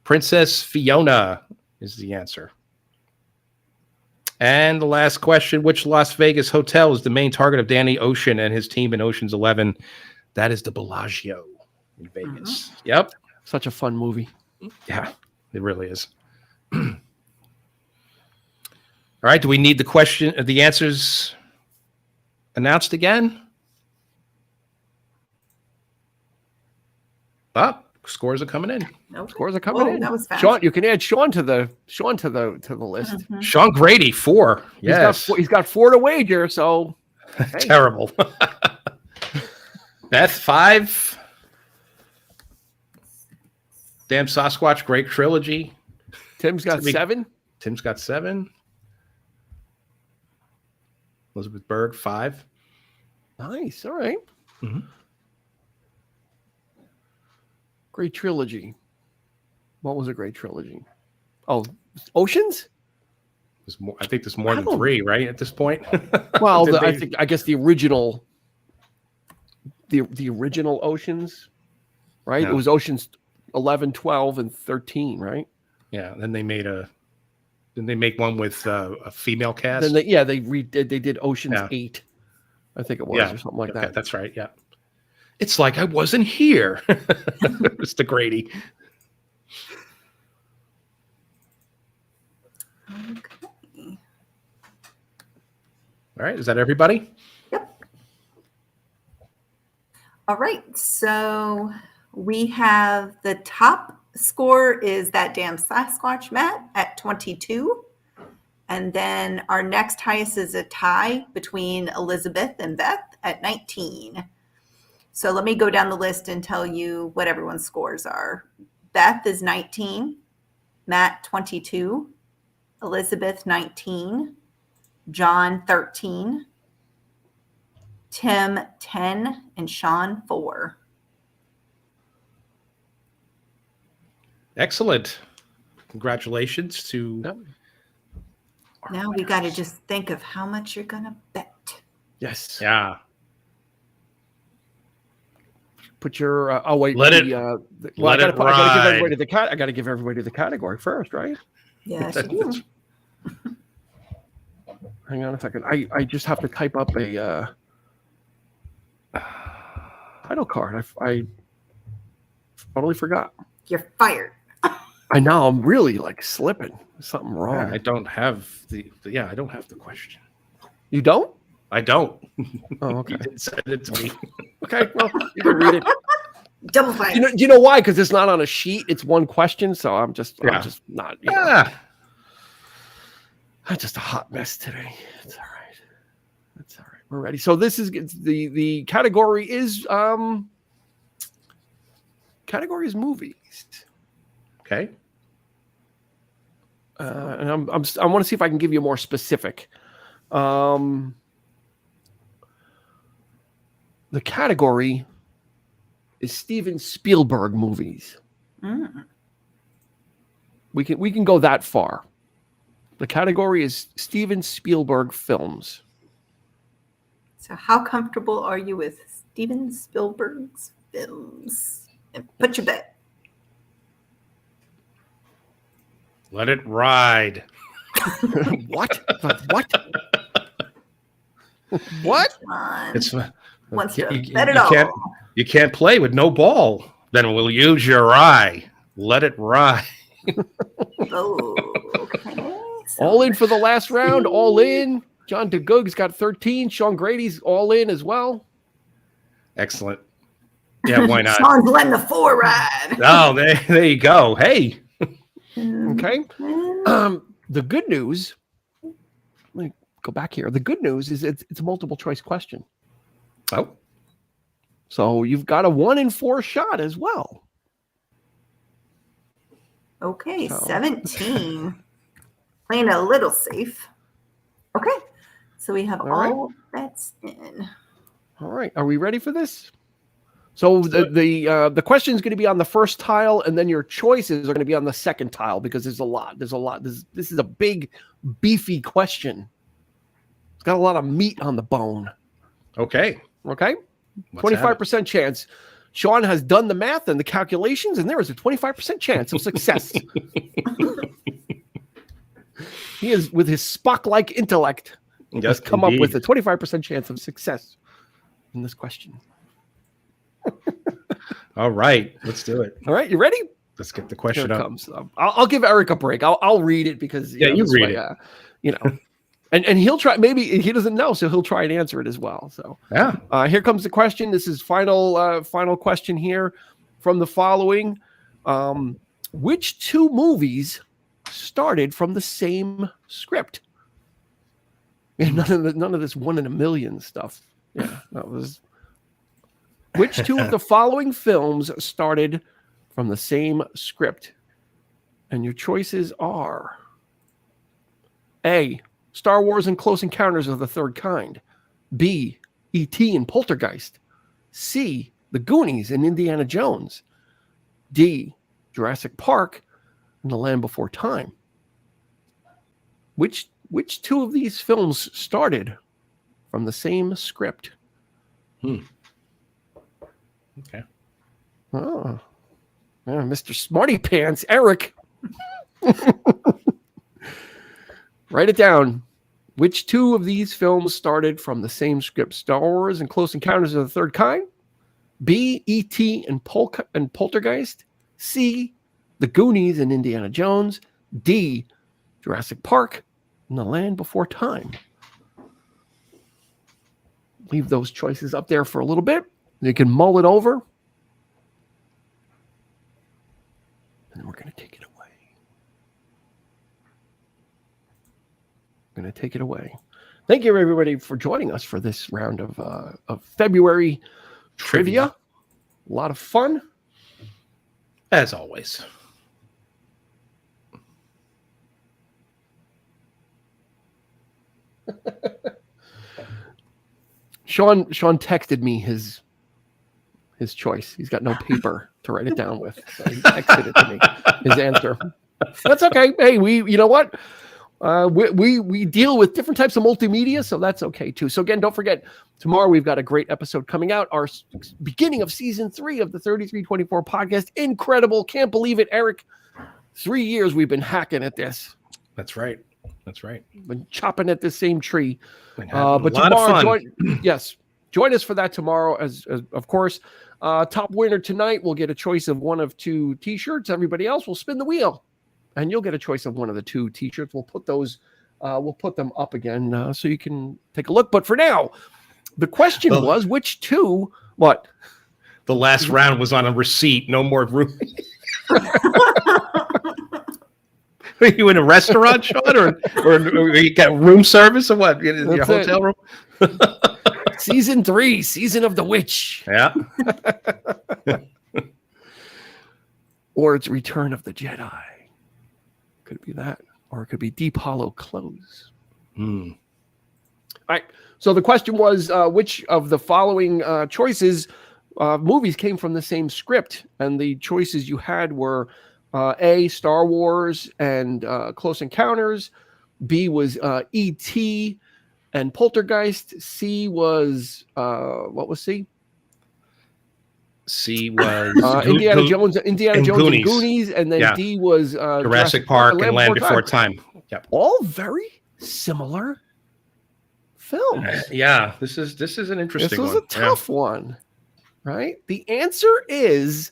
Princess Fiona is the answer. And the last question, which Las Vegas hotel is the main target of Danny Ocean and his team in Ocean's 11? That is the Bellagio in Vegas. Mm-hmm. Yep. Such a fun movie. Yeah, it really is. All right. Do we need the answers announced again? Scores are coming in. Nope. Scores are coming in. That was fast. Sean, you can add Sean to the list. Mhm. Sean Grady, 4. Yes. He's got 4 to wager, so hey. Terrible. Beth, 5. Damn Sasquatch, great trilogy. Tim's got 7. Tim's got 7. Elizabeth Berg, 5. Nice. All right. Mm-hmm. Great trilogy. What was a great trilogy? Oh, Oceans? I think there's more than 3, right? At this point. Well, I guess the original, the original Oceans, right? Yeah. It was Oceans 11, 12, and 13, right? Yeah. Then they made Didn't they make one with a female cast? Then they did Oceans 8, I think it was, or something like that. That's right. Yeah. It's like I wasn't here. Mr. Grady. Okay. All right. Is that everybody? Yep. All right. So we have the top score is that damn Sasquatch, Matt, at 22. And then our next highest is a tie between Elizabeth and Beth at 19. So let me go down the list and tell you what everyone's scores are. Beth is 19, Matt 22, Elizabeth 19, John 13, Tim 10, and Sean 4. Excellent. Congratulations to. Now we got to just think of how much you're going to bet. Yes. Yeah. Put your oh wait. Let it I ride. got to give everybody the category first, right? Yes, you do. Hang on a second. I just have to type up a title card. I totally forgot. You're fired. I know. I'm really like slipping. There's something wrong. I don't have the question. You don't? I don't. Oh, okay. You didn't send it to me. Okay, well, you can read it. Double fire. You know why? Because it's not on a sheet. It's one question, so I'm just not. I'm just a hot mess today. It's all right. That's all right. We're ready. So this is the category is movies. Okay. And I want to see if I can give you more specific. The category is Steven Spielberg movies. Mm. We can go that far. The category is Steven Spielberg films. So how comfortable are you with Steven Spielberg's films? And put your bet. Let it ride. What? What? What? It's Wants to you, bet it you all. You can't play with no ball. Then we'll use your eye. Let it ride. Oh, okay. So All in for the last round. All in. John DeGoog's got 13. Sean Grady's all in as well. Excellent. Yeah, why not? Sean's letting the 4 ride. Oh, there you go. Hey. Okay. The good news. Let me go back here. The good news is it's a multiple choice question. Oh. So you've got a 1 in 4 shot as well. Okay, So. 17. Playing a little safe. Okay, so we have all bets in. All right. Are we ready for this? So the question is going to be on the first tile, and then your choices are going to be on the second tile because there's a lot. This is a big, beefy question. It's got a lot of meat on the bone. Okay. Okay. 25% chance. Sean has done the math and the calculations, and there is a 25% chance of success. He is, with his Spock-like intellect, has come up with a 25% chance of success in this question. All right, let's do it. All right, you ready? Let's get the question Here it up. comes. I'll give Eric a break. I'll read it because you read it. And he'll try. Maybe he doesn't know, so he'll try and answer it as well. So yeah, here comes the question. This is final question here. from the following, which two movies started from the same script? And none of this 1 in a million stuff. Yeah, that was. Which two of the following films started from the same script? And your choices are A, Star Wars and Close Encounters of the Third Kind. B, E.T. and Poltergeist. C, The Goonies and Indiana Jones. D, Jurassic Park and The Land Before Time. Which two of these films started from the same script? Okay. Oh, yeah, Mr. Smarty Pants, Eric. Write it down. Which two of these films started from the same script? Star Wars and Close Encounters of the Third Kind. B, E.T. and Poltergeist. C, The Goonies and Indiana Jones. D, Jurassic Park and The Land Before Time. Leave those choices up there for a little bit. You can mull it over. And then we're going to take it away. Thank you, everybody, for joining us for this round of February trivia. A lot of fun. As always. Sean texted me his choice. He's got no paper to write it down with. So he texted it to me, his answer. That's okay. Hey, you know what? We deal with different types of multimedia, so that's okay too. So again, don't forget, tomorrow we've got a great episode coming out. Our beginning of season 3 of the 3324 podcast. Incredible. Can't believe it, Eric. 3 years we've been hacking at this. That's right. Been chopping at the same tree. But tomorrow, join us for that tomorrow. As of course, top winner tonight will get a choice of one of 2 T-shirts. Everybody else will spin the wheel, and you'll get a choice of one of the 2 T-shirts. We'll put them up again so you can take a look. But for now, the question was which 2? What? The last round was on a receipt. No more room. Are you in a restaurant, Sean, or you got room service, or what? In your hotel room? Season 3, Season of the Witch. Yeah. Or it's Return of the Jedi. Could be that, or it could be Deep Hollow Close. All right. So the question was, which of the following choices movies came from the same script? And the choices you had were A, Star Wars and Close Encounters. B was E.T. and Poltergeist. C was, what was C? C was Indiana Jones and Goonies. And then D was Jurassic Park and Land Before Time. Yep. All very similar films. This is an interesting one. This is a tough one, right? The answer is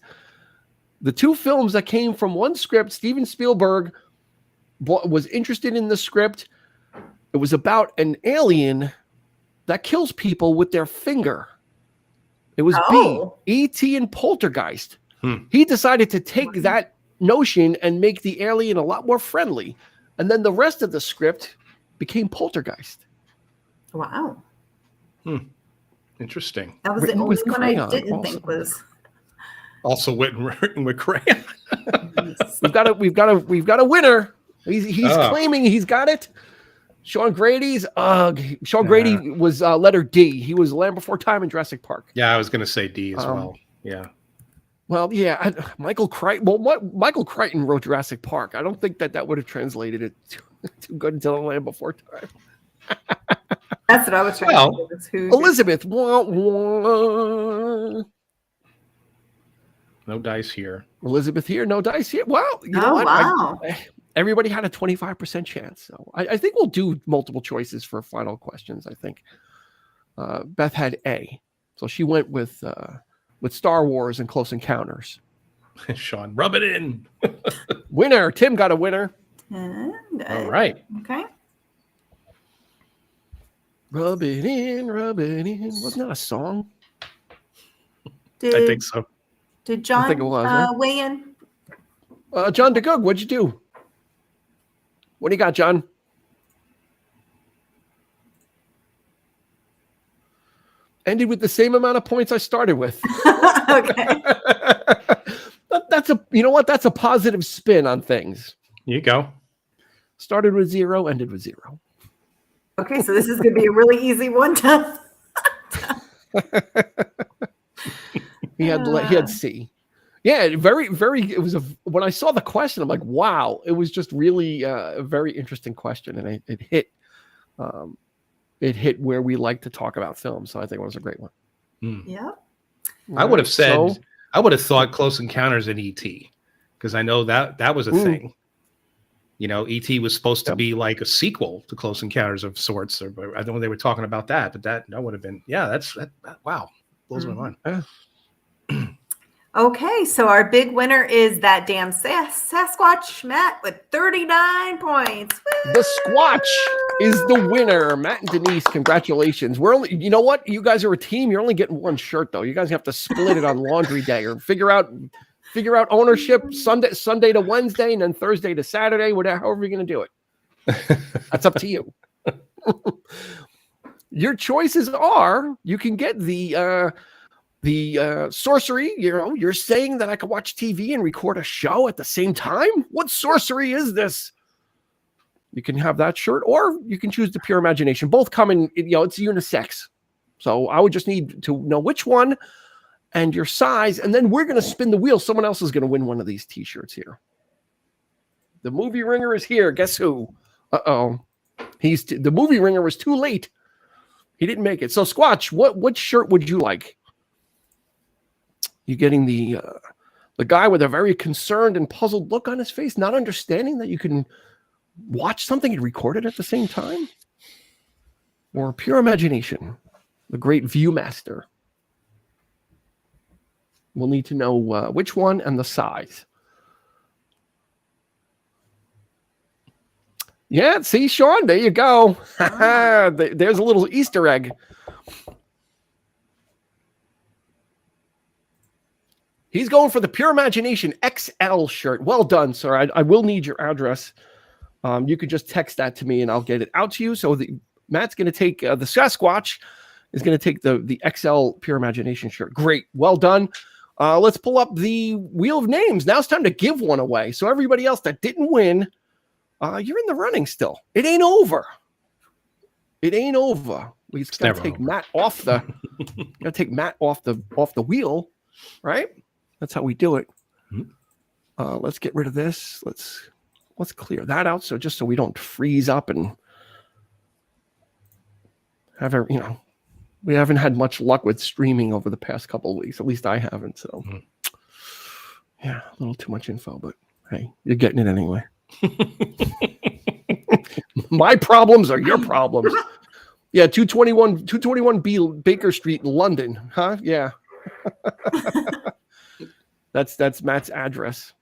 the 2 films that came from one script. Steven Spielberg was interested in the script. It was about an alien that kills people with their finger. It was B, E.T. and Poltergeist. He decided to take that notion and make the alien a lot more friendly. And then the rest of the script became Poltergeist. Wow. Interesting. That was the only one I didn't think was. Also written with crayon. We've got a winner. He's claiming he's got it. Sean Grady's. Sean Grady was letter D. He was Land Before Time and Jurassic Park. Yeah, I was going to say D as well. Yeah. Well, yeah. Michael Crichton. Well, Michael Crichton wrote Jurassic Park. I don't think that would have translated it too good until Land Before Time. That's what I was trying to do. Elizabeth. No dice here. Elizabeth here. No dice here. Well, you know what? Wow. Everybody had a 25% chance. So I think we'll do multiple choices for final questions. I think Beth had A. So she went with Star Wars and Close Encounters. Sean, rub it in. Winner. Tim got a winner. All right. Okay. Rub it in, rub it in. Wasn't that a song? I think so. Did John think it was, right? weigh in? John DeGoog, what'd you do? What do you got, John? Ended with the same amount of points I started with. Okay. That's you know what? That's a positive spin on things. You go. Started with 0, ended with 0. Okay, so this is going to be a really easy one to. He had C. Yeah, very, very. It was when I saw the question, I'm like, wow! It was just really a very interesting question, and it hit. It hit where we like to talk about film, so I think it was a great one. Yeah. I would have said, I would have thought Close Encounters in E.T. because I know that was a thing. You know, E.T. was supposed to be like a sequel to Close Encounters of sorts. Or I don't know they were talking about that, but that would have been, that wow, blows my mind. Yeah. Okay, so our big winner is that damn Sasquatch, Matt, with 39 points. Woo! The Squatch is the winner. Matt and Denise, congratulations. We're only, you know what? You guys are a team. You're only getting one shirt though. You guys have to split it on laundry day or figure out ownership Sunday to Wednesday and then Thursday to Saturday, whatever, however you're going to do it. That's up to you. Your choices are, you can get the sorcery. You're saying that I could watch TV and record a show at the same time? What sorcery is this? You can have that shirt, or you can choose the pure imagination. Both come in, it's unisex. So I would just need to know which one and your size, and then we're going to spin the wheel. Someone else is going to win one of these t-shirts here. The movie ringer is here. Guess who? Uh-oh. The movie ringer was too late. He didn't make it. So Squatch, what shirt would you like? You getting the guy with a very concerned and puzzled look on his face, not understanding that you can watch something and record it at the same time? Or pure imagination, the great Viewmaster? We'll need to know which one and the size. Yeah, see, Sean, there you go. There's a little Easter egg. He's going for the Pure Imagination XL shirt. Well done, sir. I will need your address. You could just text that to me and I'll get it out to you. So Matt's going to take the Sasquatch is going to take the XL Pure Imagination shirt. Great. Well done. Let's pull up the Wheel of Names. Now it's time to give one away. So everybody else that didn't win, you're in the running still. It ain't over. It ain't over. We just got to take Matt off the off the wheel, right? That's how we do it. Let's get rid of this. Let's clear that out. So just so we don't freeze up and have we haven't had much luck with streaming over the past couple of weeks. At least I haven't. So yeah, a little too much info, but hey, you're getting it anyway. My problems are your problems. Yeah, 221 Baker Street in London. Huh? Yeah. That's Matt's address.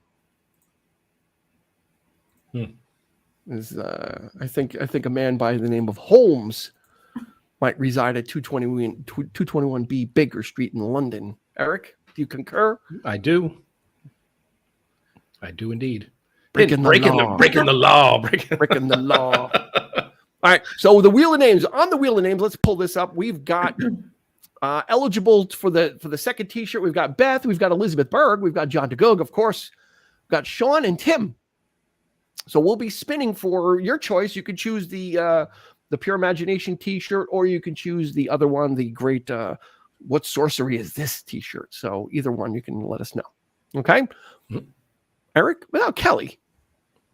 Is I think a man by the name of Holmes might reside at 221B Baker Street in London. Eric, do you concur? I do indeed. Breaking the law. All right, so the Wheel of Names. On the Wheel of Names, let's pull this up. We've got eligible for the second T-shirt. We've got Beth. We've got Elizabeth Berg. We've got John DeGoog, of course. We've got Sean and Tim. So we'll be spinning for your choice. You can choose the Pure Imagination T-shirt, or you can choose the other one, the great What Sorcery Is This T-shirt. So either one, you can let us know. Okay? Eric? Without Kelly.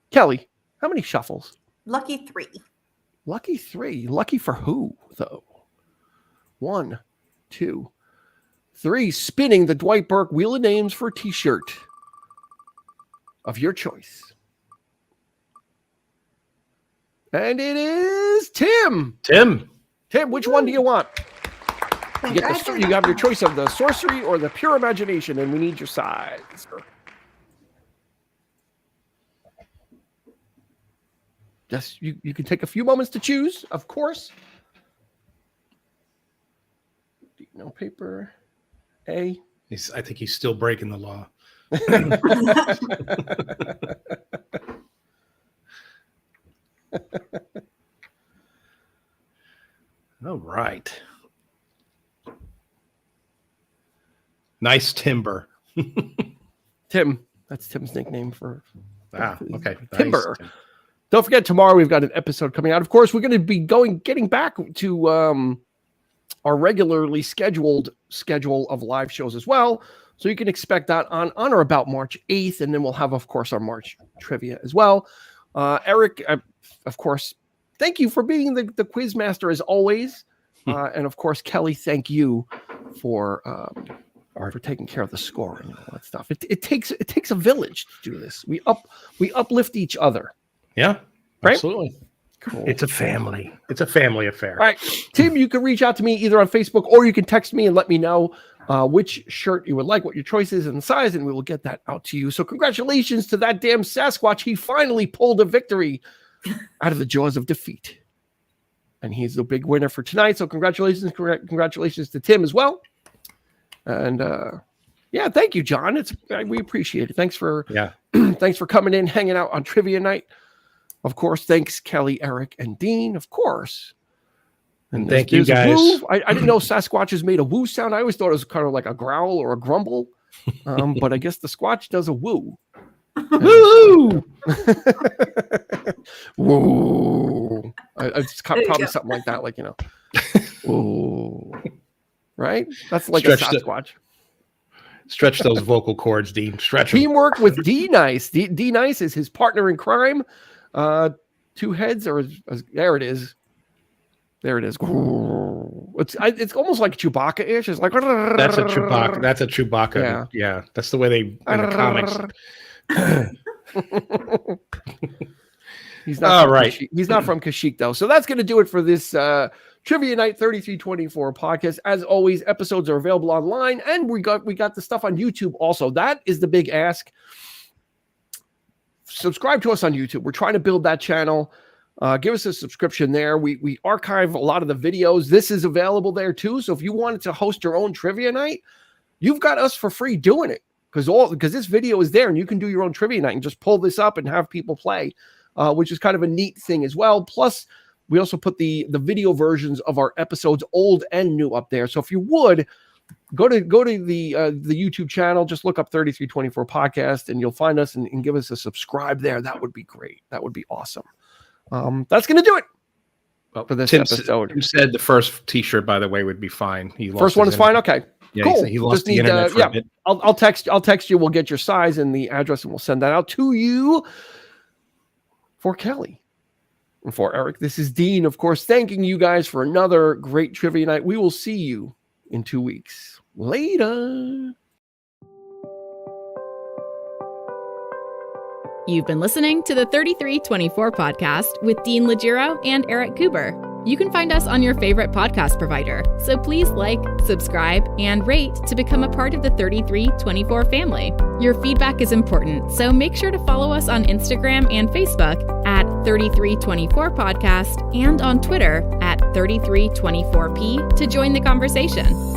Kelly, how many shuffles? Lucky 3. Lucky 3. Lucky for who, though? 1, 2, 3. Spinning the Dwight Burke Wheel of Names for a T-shirt of your choice. And it is Tim. Tim, which one do you want? You have your choice of the sorcery or the pure imagination, and we need your size. Just you can take a few moments to choose, of course. No paper. A. I think he's still breaking the law. All right. Nice timber. Tim. That's Tim's nickname for. Okay. Timber. Nice. Don't forget, tomorrow we've got an episode coming out. Of course, we're going to be getting back to our regularly scheduled schedule of live shows as well. So you can expect that on or about March 8th. And then we'll have, of course, our March trivia as well. Eric, of course, thank you for being the quiz master as always. And of course, Kelly, thank you for taking care of the scoring and all that stuff. It takes a village to do this. We uplift each other. Yeah, right? Absolutely. Cool. It's a family. It's a family affair. All right, Tim, you can reach out to me either on Facebook or you can text me and let me know which shirt you would like, what your choice is and the size, and we will get that out to you. So congratulations to that damn Sasquatch. He finally pulled a victory out of the jaws of defeat. And he's the big winner for tonight. So congratulations to Tim as well. And yeah, thank you, John. We appreciate it. Thanks for coming in, hanging out on trivia night. Of course, thanks Kelly, Eric, and Dean. Of course. And thank you guys. I didn't know Sasquatches made a woo sound. I always thought it was kind of like a growl or a grumble. But I guess the Squatch does a woo. Woo! Woo! It's probably something like that, like, woo. Right? That's like a Sasquatch. Stretch those vocal cords, Dean. Stretch them. Teamwork with D Nice. D Nice is his partner in crime. Two heads, there it is. There it is. It's almost like Chewbacca-ish. It's like that's a Chewbacca. That's a Chewbacca. Yeah. That's the way they in the comics. He's not He's not from Kashyyyk though. So that's going to do it for this Trivia Night 3324 podcast. As always, episodes are available online, and we got the stuff on YouTube also. That is the big ask. Subscribe to us on YouTube. We're trying to build that channel. Give us a subscription there. We archive a lot of the videos. This is available there too. So if you wanted to host your own trivia night, you've got us for free doing it because this video is there and you can do your own trivia night and just pull this up and have people play, which is kind of a neat thing as well. Plus, we also put the video versions of our episodes, old and new, up there. So if you would go to the YouTube channel, just look up 3324 podcast and you'll find us and give us a subscribe there. That would be great. That would be awesome. That's going to do it for this episode. You said the first T-shirt, by the way, would be fine. First one is fine. Okay, yeah, cool. He lost the internet for a bit. I'll text you. We'll get your size and the address, and we'll send that out to you. For Kelly and for Eric, this is Dean, of course, thanking you guys for another great trivia night. We will see you in 2 weeks. Later. You've been listening to the 3324 podcast with Dean Legiro and Eric Kuber. You can find us on your favorite podcast provider, so please like, subscribe, and rate to become a part of the 3324 family. Your feedback is important, so make sure to follow us on Instagram and Facebook at 3324 podcast and on Twitter at 3324p to join the conversation.